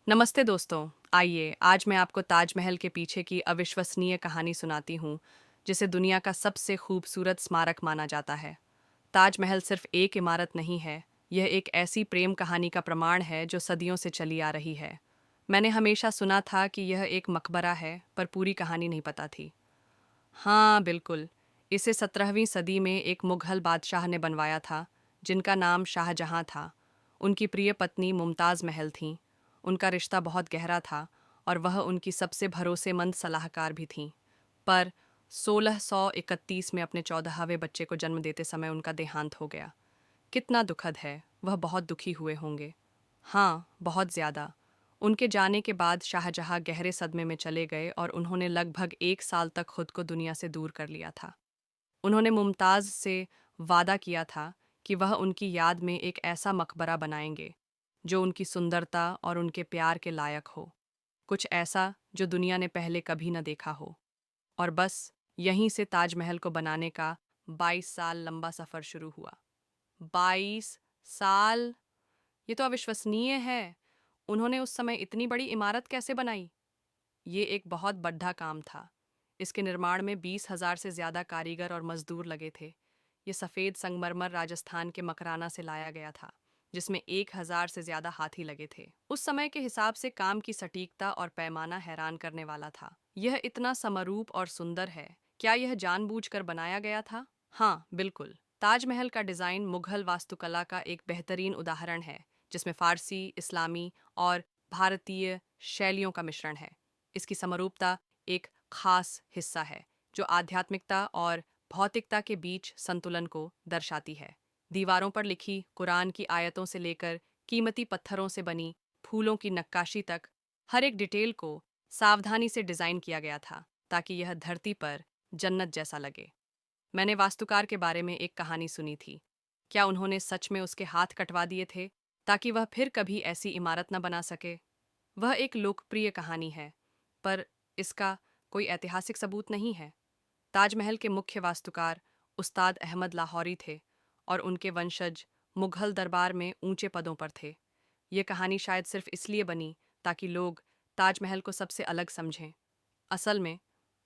नमस्ते दोस्तों। आइए आज मैं आपको ताजमहल के पीछे की अविश्वसनीय कहानी सुनाती हूँ, जिसे दुनिया का सबसे खूबसूरत स्मारक माना जाता है। ताजमहल सिर्फ एक इमारत नहीं है, यह एक ऐसी प्रेम कहानी का प्रमाण है जो सदियों से चली आ रही है। मैंने हमेशा सुना था कि यह एक मकबरा है, पर पूरी कहानी नहीं पता थी। हाँ बिल्कुल, इसे 17वीं सदी में एक मुगल बादशाह ने बनवाया था, जिनका नाम शाहजहां था। उनकी प्रिय पत्नी मुमताज़ महल थीं। उनका रिश्ता बहुत गहरा था और वह उनकी सबसे भरोसेमंद सलाहकार भी थीं। पर 1631 में अपने 14वें बच्चे को जन्म देते समय उनका देहांत हो गया। कितना दुखद है, वह बहुत दुखी हुए होंगे। हाँ, बहुत ज़्यादा। उनके जाने के बाद शाहजहाँ गहरे सदमे में चले गए और उन्होंने लगभग 1 साल तक खुद को दुनिया से दूर कर लिया था। उन्होंने मुमताज़ से वादा किया था कि वह उनकी याद में एक ऐसा मकबरा बनाएंगे जो उनकी सुंदरता और उनके प्यार के लायक हो, कुछ ऐसा जो दुनिया ने पहले कभी न देखा हो। और बस यहीं से ताजमहल को बनाने का 22 साल लंबा सफ़र शुरू हुआ। 22 साल! ये तो अविश्वसनीय है। उन्होंने उस समय इतनी बड़ी इमारत कैसे बनाई? ये एक बहुत बड़ा काम था। इसके निर्माण में 20,000 से ज़्यादा कारीगर और मजदूर लगे थे। ये सफ़ेद संगमरमर राजस्थान के मकराना से लाया गया था, जिसमें 1,000 से ज़्यादा हाथी लगे थे। उस समय के हिसाब से काम की सटीकता और पैमाना हैरान करने वाला था। यह इतना समरूप और सुंदर है। क्या यह जानबूझकर बनाया गया था? हाँ, बिल्कुल। ताजमहल का डिज़ाइन मुगल वास्तुकला का एक बेहतरीन उदाहरण है, जिसमें फ़ारसी, इस्लामी और भारतीय शैलियों का मिश्रण है। इसकी समरूपता एक खास हिस्सा है, जो आध्यात्मिकता और भौतिकता के बीच संतुलन को दर्शाती है। दीवारों पर लिखी कुरान की आयतों से लेकर कीमती पत्थरों से बनी फूलों की नक्काशी तक, हर एक डिटेल को सावधानी से डिज़ाइन किया गया था, ताकि यह धरती पर जन्नत जैसा लगे। मैंने वास्तुकार के बारे में एक कहानी सुनी थी। क्या उन्होंने सच में उसके हाथ कटवा दिए थे, ताकि वह फिर कभी ऐसी इमारत न बना सके? वह एक लोकप्रिय कहानी है, पर इसका कोई ऐतिहासिक सबूत नहीं है। ताजमहल के मुख्य वास्तुकार उस्ताद अहमद लाहौरी थे और उनके वंशज मुगल दरबार में ऊंचे पदों पर थे। ये कहानी शायद सिर्फ इसलिए बनी ताकि लोग ताजमहल को सबसे अलग समझें। असल में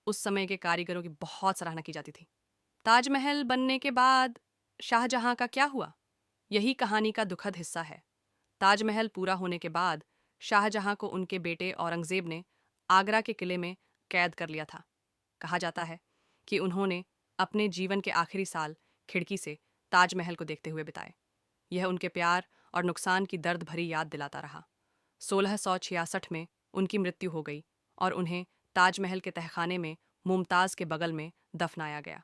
उस समय के कारीगरों की बहुत सराहना की जाती थी। ताजमहल बनने के बाद शाहजहां का क्या हुआ? यही कहानी का दुखद हिस्सा है। ताजमहल पूरा होने के बाद शाहजहां को उनके बेटे औरंगजेब ने आगरा के किले में कैद कर लिया था। कहा जाता है कि उन्होंने अपने जीवन के आखिरी साल खिड़की से ताजमहल को देखते हुए बिताए। यह उनके प्यार और नुकसान की दर्द भरी याद दिलाता रहा। 1666 में उनकी मृत्यु हो गई और उन्हें ताजमहल के तहखाने में मुमताज़ के बगल में दफनाया गया।